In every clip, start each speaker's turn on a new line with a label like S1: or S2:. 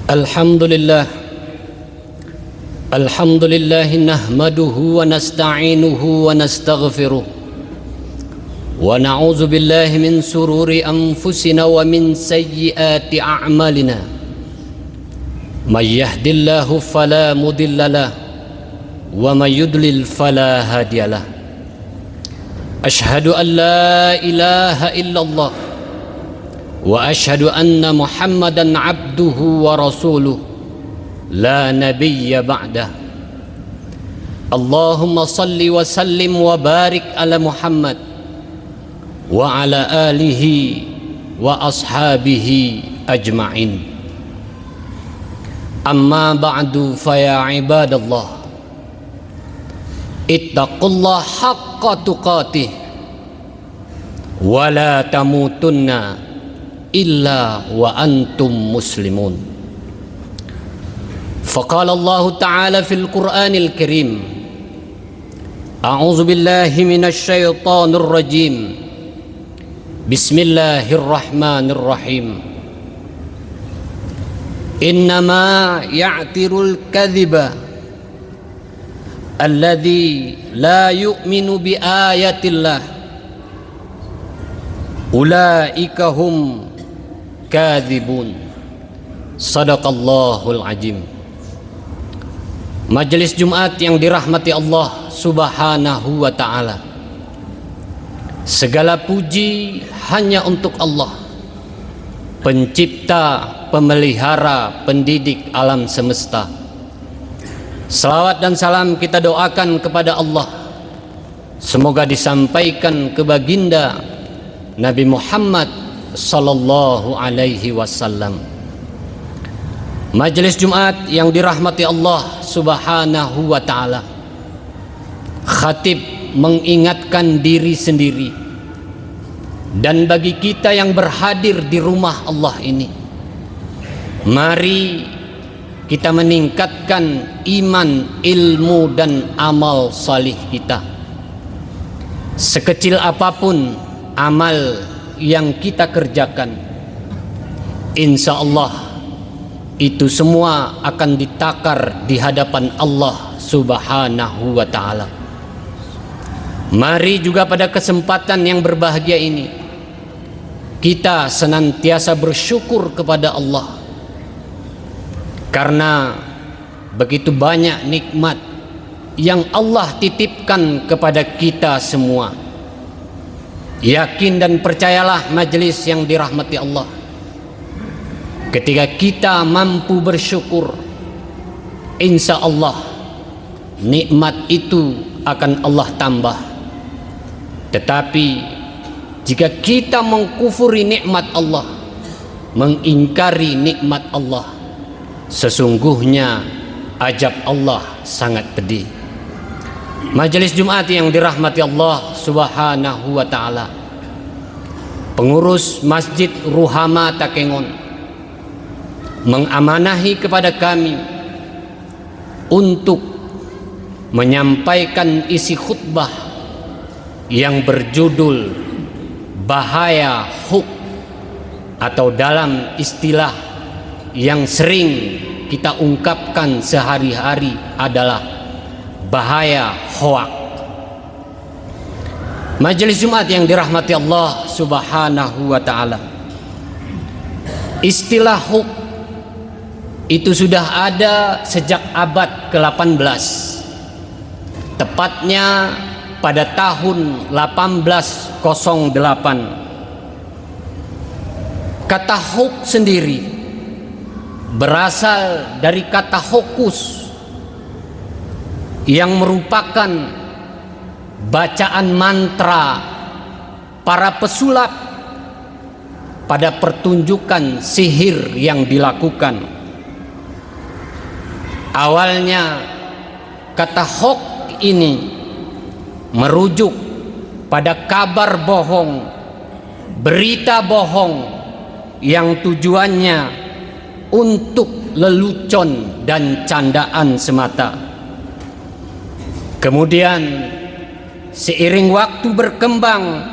S1: Alhamdulillah nahmaduhu wa nasta'inuhu wa nastaghfiruh wa na'udzu billahi min sururi anfusina wa min sayyiati a'malina. May yahdihillahu fala mudhillalah wa may yudlil fala hadiyalah. Asyhadu an la ilaha illallah wa asyhadu anna Muhammadan abduhu wa rasuluh la nabiyya ba'dah. Allahumma salli wa sallim wa barik ala Muhammad wa ala alihi wa ashabihi ajma'in. Amma ba'du fa ya ibadallah, ittaqullaha haqqa tuqatih wa la tamutunna illa wa antum muslimun. Faqala Allah Ta'ala fil Qur'anil Karim, a'udzu billahi minasy syaithanir rajim. Bismillahirrahmanirrahim. Innama ya'tirul kadhiba alladzi la yu'minu bi ayatillah ulaika hum kadzibun. Sadaqallahul azim. Majelis Jumat yang dirahmati Allah Subhanahu wa ta'ala, segala puji hanya untuk Allah, pencipta, pemelihara, pendidik alam semesta. Salawat dan salam kita doakan kepada Allah, semoga disampaikan ke baginda Nabi Muhammad sallallahu alaihi wasallam. Majelis Jumat yang dirahmati Allah Subhanahu wa ta'ala, khatib mengingatkan diri sendiri dan bagi kita yang berhadir di rumah Allah ini, mari kita meningkatkan iman, ilmu dan amal salih kita. Sekecil apapun amal yang kita kerjakan, insya Allah itu semua akan ditakar di hadapan Allah Subhanahu wa ta'ala. Mari juga pada kesempatan yang berbahagia ini kita senantiasa bersyukur kepada Allah, karena begitu banyak nikmat yang Allah titipkan kepada kita semua. Yakin dan percayalah majelis yang dirahmati Allah, ketika kita mampu bersyukur, insya Allah nikmat itu akan Allah tambah. Tetapi jika kita mengkufuri nikmat Allah, mengingkari nikmat Allah, sesungguhnya azab Allah sangat pedih. Majelis Jumat yang dirahmati Allah Subhanahu wa ta'ala, pengurus Masjid Ruhama Takengon mengamanahi kepada kami untuk menyampaikan isi khutbah yang berjudul bahaya hoax, atau dalam istilah yang sering kita ungkapkan sehari-hari adalah bahaya hoax. Majelis Jumat yang dirahmati Allah Subhanahu wa ta'ala, istilah hoax itu sudah ada sejak abad ke-18, tepatnya pada tahun 1808. Kata hoax sendiri berasal dari kata hokus, yang merupakan bacaan mantra para pesulap pada pertunjukan sihir yang dilakukan. Awalnya kata hoax ini merujuk pada kabar bohong, berita bohong yang tujuannya untuk lelucon dan candaan semata. Kemudian seiring waktu berkembang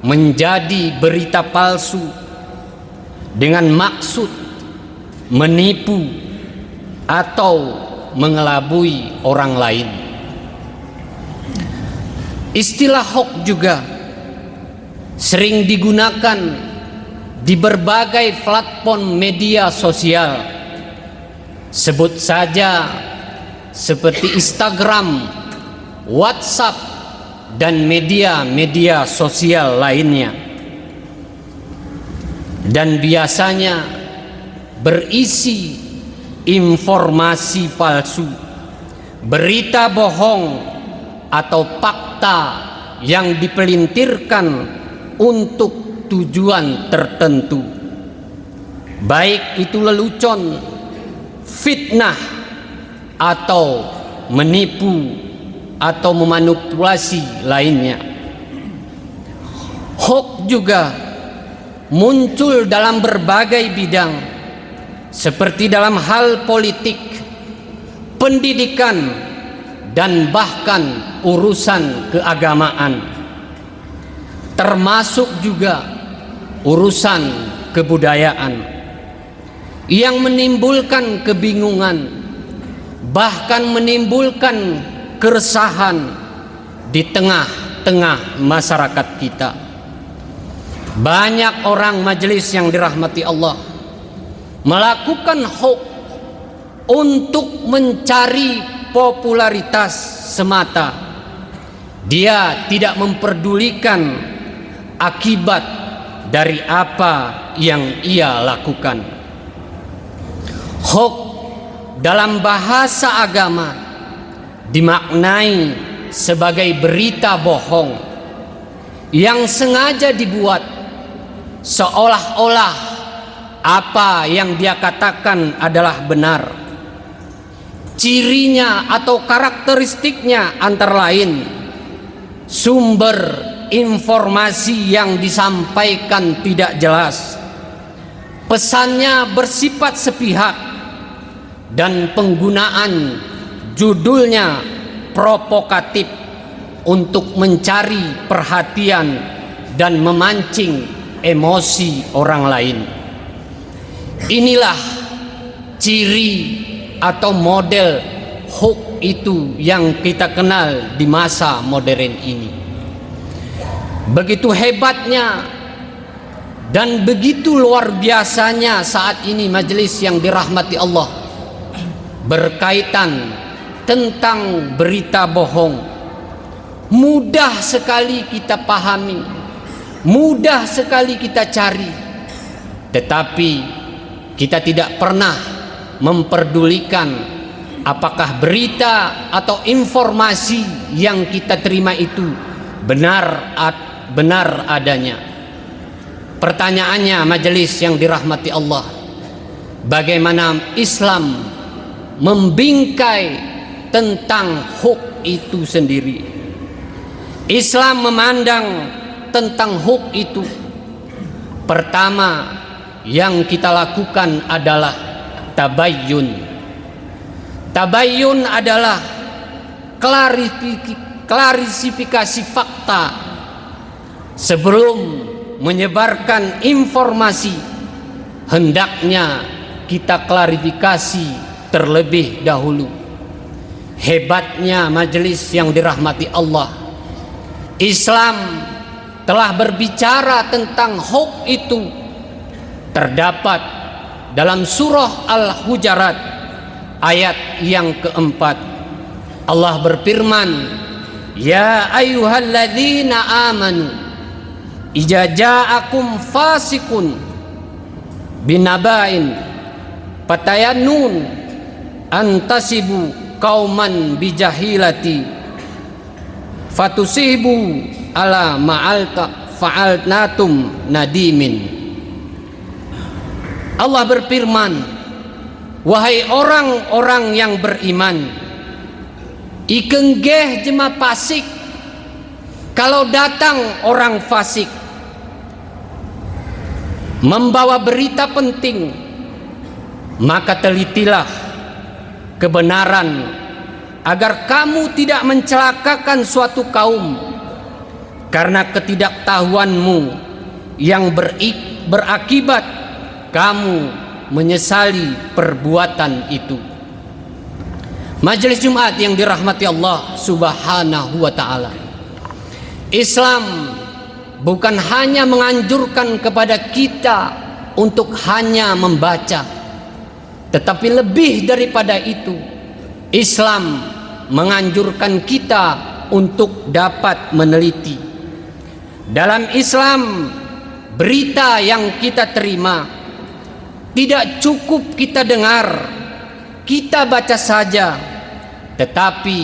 S1: menjadi berita palsu dengan maksud menipu, atau mengelabui orang lain. Istilah hoax juga sering digunakan di berbagai platform media sosial. Sebut saja seperti Instagram, WhatsApp, dan media-media sosial lainnya. Dan biasanya berisi informasi palsu, berita bohong, atau fakta yang dipelintirkan untuk tujuan tertentu, baik itu lelucon, fitnah, atau menipu atau memanipulasi lainnya. Hoax juga muncul dalam berbagai bidang, seperti dalam hal politik, pendidikan, dan bahkan urusan keagamaan, termasuk juga urusan kebudayaan yang menimbulkan kebingungan, bahkan menimbulkan keresahan di tengah-tengah masyarakat kita. Banyak orang majelis yang dirahmati Allah melakukan hoax untuk mencari popularitas semata. Dia tidak memperdulikan akibat dari apa yang ia lakukan. Hoax dalam bahasa agama dimaknai sebagai berita bohong yang sengaja dibuat seolah-olah apa yang dia katakan adalah benar. Cirinya atau karakteristiknya antara lain sumber informasi yang disampaikan tidak jelas, pesannya bersifat sepihak, dan penggunaan judulnya provokatif untuk mencari perhatian dan memancing emosi orang lain. Inilah ciri atau model hoax itu yang kita kenal di masa modern ini. Begitu hebatnya dan begitu luar biasanya saat ini majelis yang dirahmati Allah berkaitan tentang berita bohong. Mudah sekali kita pahami, mudah sekali kita cari, tetapi kita tidak pernah memperdulikan apakah berita atau informasi yang kita terima itu benar adanya. Pertanyaannya majelis yang dirahmati Allah, bagaimana Islam membingkai tentang hoax itu sendiri? Islam memandang tentang hoax itu, pertama yang kita lakukan adalah tabayyun. Tabayyun adalah klarifikasi fakta. Sebelum menyebarkan informasi, hendaknya kita klarifikasi terlebih dahulu. Hebatnya majelis yang dirahmati Allah, Islam telah berbicara tentang hoax itu. Terdapat dalam surah Al-Hujurat ayat yang keempat. Allah berfirman, ya ayyuhalladzina amanu idza ja'akum fasiqun binaba'in fatayannun antasibu qauman bijahilati fatusibu ala ma'alta fa'alnatum nadimin. Allah berfirman, wahai orang-orang yang beriman, ikenggeh jema fasik. Kalau datang orang fasik membawa berita penting, maka telitilah kebenaran agar kamu tidak mencelakakan suatu kaum karena ketidaktahuanmu yang berakibat kamu menyesali perbuatan itu. Majelis Jumat yang dirahmati Allah Subhanahu wa ta'ala, Islam bukan hanya menganjurkan kepada kita untuk hanya membaca, tetapi lebih daripada itu, Islam menganjurkan kita untuk dapat meneliti. Dalam Islam, berita yang kita terima tidak cukup kita dengar, kita baca saja, tetapi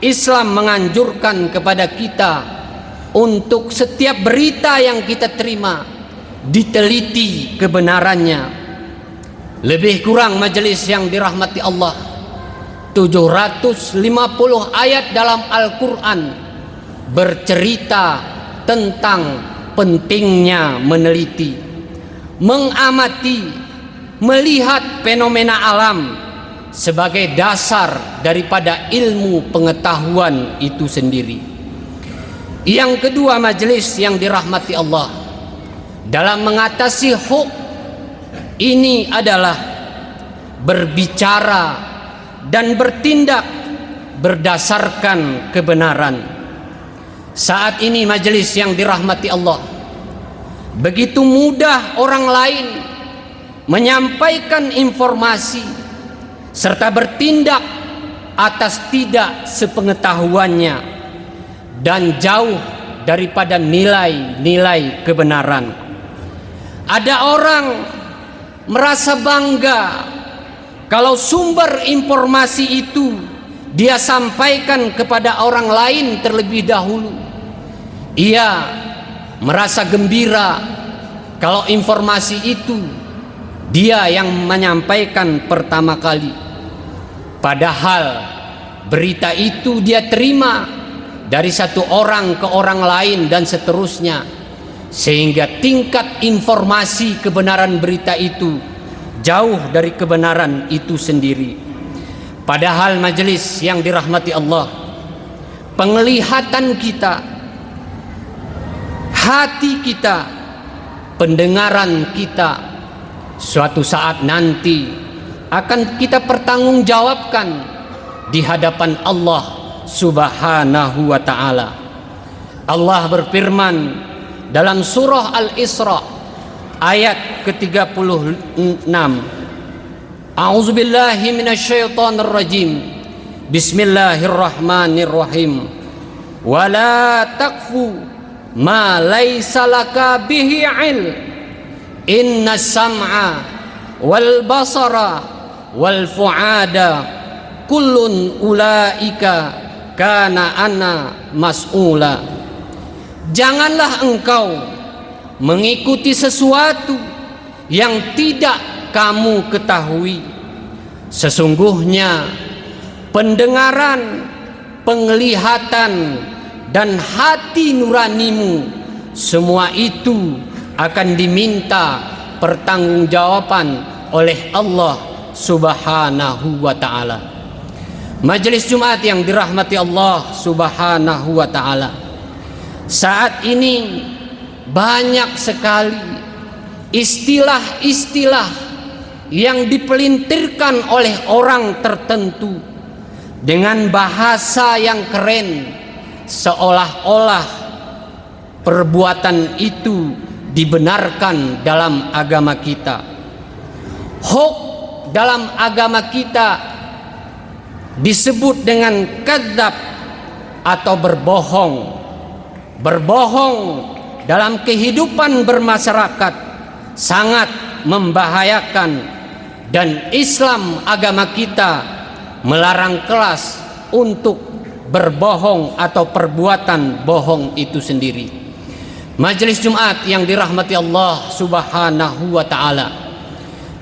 S1: Islam menganjurkan kepada kita untuk setiap berita yang kita terima diteliti kebenarannya. Lebih kurang majelis yang dirahmati Allah, 750 ayat dalam Al-Quran bercerita tentang pentingnya meneliti, mengamati, melihat fenomena alam sebagai dasar daripada ilmu pengetahuan itu sendiri. Yang kedua majelis yang dirahmati Allah, dalam mengatasi hoax ini adalah berbicara dan bertindak berdasarkan kebenaran. Saat ini majelis yang dirahmati Allah, begitu mudah orang lain menyampaikan informasi serta bertindak atas tidak sepengetahuannya dan jauh daripada nilai-nilai kebenaran. Ada orang merasa bangga kalau sumber informasi itu dia sampaikan kepada orang lain terlebih dahulu. Ia merasa gembira kalau informasi itu dia yang menyampaikan pertama kali. Padahal berita itu dia terima dari satu orang ke orang lain dan seterusnya, sehingga tingkat informasi kebenaran berita itu jauh dari kebenaran itu sendiri. Padahal majelis yang dirahmati Allah, penglihatan kita, hati kita, pendengaran kita suatu saat nanti akan kita pertanggungjawabkan di hadapan Allah Subhanahu wa ta'ala. Allah berfirman dalam surah Al-Isra ayat ke-36, A'udzubillahi minasyaitonirrajim, Bismillahirrahmanirrahim, Wala taqfu ma laysa laka bihi ilm, Inna sam'a wal basara wal fu'ada kullun ulaika kana ana mas'ula. Janganlah engkau mengikuti sesuatu yang tidak kamu ketahui. Sesungguhnya pendengaran, penglihatan dan hati nuranimu semua itu akan diminta pertanggungjawaban oleh Allah Subhanahu wa ta'ala. Majelis Jumat yang dirahmati Allah Subhanahu wa ta'ala, saat ini banyak sekali istilah-istilah yang dipelintirkan oleh orang tertentu dengan bahasa yang keren, seolah-olah perbuatan itu dibenarkan dalam agama kita. Hoax dalam agama kita disebut dengan kadzab atau berbohong. Berbohong dalam kehidupan bermasyarakat sangat membahayakan, dan Islam agama kita melarang keras untuk berbohong atau perbuatan bohong itu sendiri. Majelis Jumat yang dirahmati Allah Subhanahu wa ta'ala,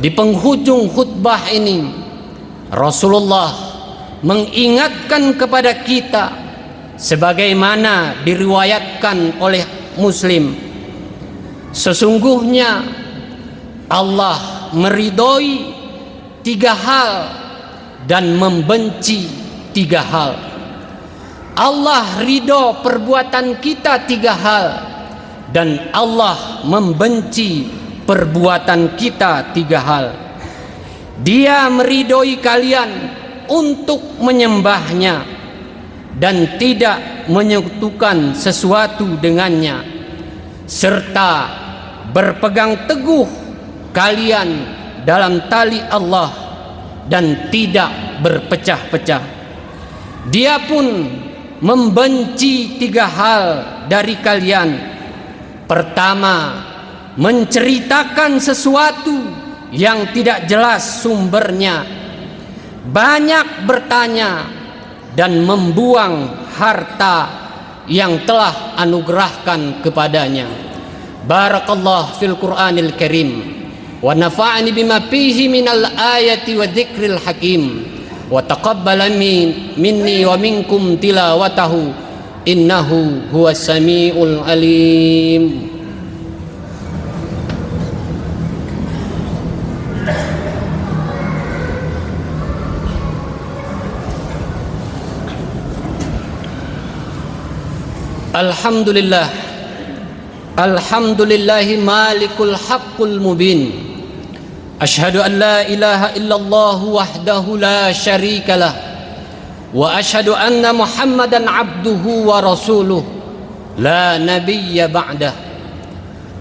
S1: di penghujung khutbah ini Rasulullah mengingatkan kepada kita sebagaimana diriwayatkan oleh Muslim, sesungguhnya Allah meridhoi 3 hal dan membenci 3 hal. Allah ridho perbuatan kita 3 hal, dan Allah membenci perbuatan kita 3 hal. Dia meridhoi kalian untuk menyembahnya dan tidak menyekutukan sesuatu dengannya, serta berpegang teguh kalian dalam tali Allah dan tidak berpecah-pecah. Dia pun membenci 3 hal dari kalian. Pertama, menceritakan sesuatu yang tidak jelas sumbernya, banyak bertanya, dan membuang harta yang telah anugerahkan kepadanya. Barakallahu fil Qur'anil Karim wa nafa'ani bima fihi minal ayati wa dzikril hakim wa taqabbala minni wa minkum tilawatahu innahu huwas samiul alim. Alhamdulillah, alhamdulillahi malikul haqqul mubin. Ashhadu an la ilaha illallah wahdahu la syarikalah, wa ashhadu anna Muhammadan abduhu wa rasuluh la nabiyya ba'dah.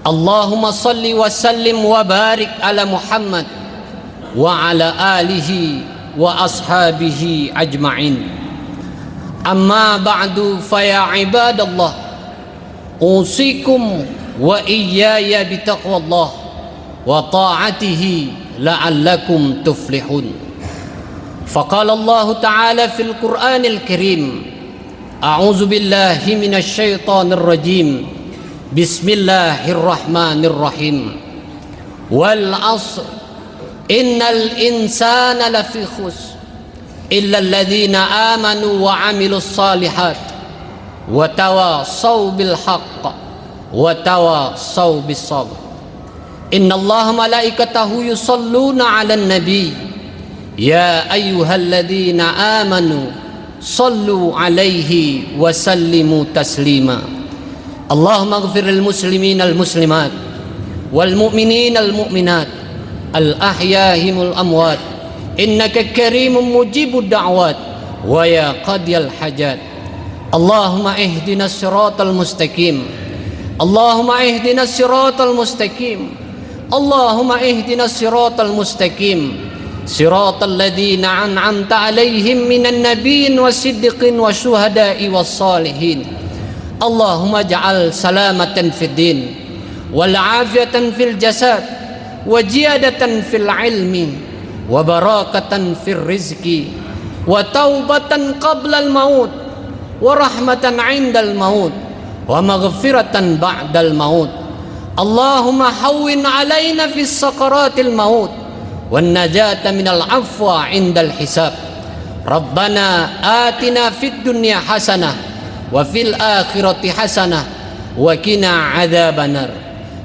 S1: Allahumma salli wa sallim wa barik ala Muhammad wa ala alihi wa ashabihi ajma'in. Amma ba'du faya ibadallah, usikum wa iyaya bitaqwallah wa ta'atihi la'allakum tuflihun. Faqala Allah ta'ala fil Qur'anil Karim, a'udzu billahi minasy syaithanir rajim, bismillahirrahmanirrahim, wal 'ashr innal insana lafi khusr illa alladhina amanu wa 'amilus shalihat wa tawasaw bil haqq wa tawasaw bis sabr. Innallaha malaikatahu yusalluna 'alan nabi ya ayyuhalladzina amanu sallu 'alaihi wa sallimu taslima. Allahumma ighfiril muslimina al muslimat wal mu'minina al mu'minat al ahya'i wal amwat innaka karimun mujibud da'wat wa ya qadiyal hajat. Allahumma ihdinas siratal mustaqim, Allahumma ihdinas siratal mustaqim, Allahumma ihdinas siratal mustaqim, siratal ladzina an'amta 'alaihim minan nabiyyin wasiddiqin wasyuhada'i wassalihin. Allahumma ja'al salamatan fid din wal 'afiyatan fil jasad wa ziyadatan fil ilmi wa barakatan fir rizqi wa taubatan qabla al maut wa rahmatan 'indal maut wa maghfiratan ba'dal maut. Allahumma hawwin 'alaina fis sakaratil maut wan najata minal 'afwa 'indal hisab. Rabbana atina fid dunya hasanah wa fil akhirati hasanah wa qina 'adzabannar.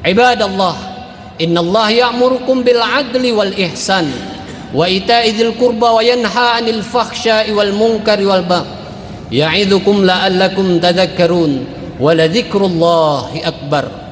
S1: Ibadallah, innallaha ya'murukum bil 'adli wal ihsan wa ita'i dzil qurba wa yanha 'anil fakhsya'i wal munkari wal baghi ya'idzukum la'allakum tadhakkarun wa la dzikrullahi akbar.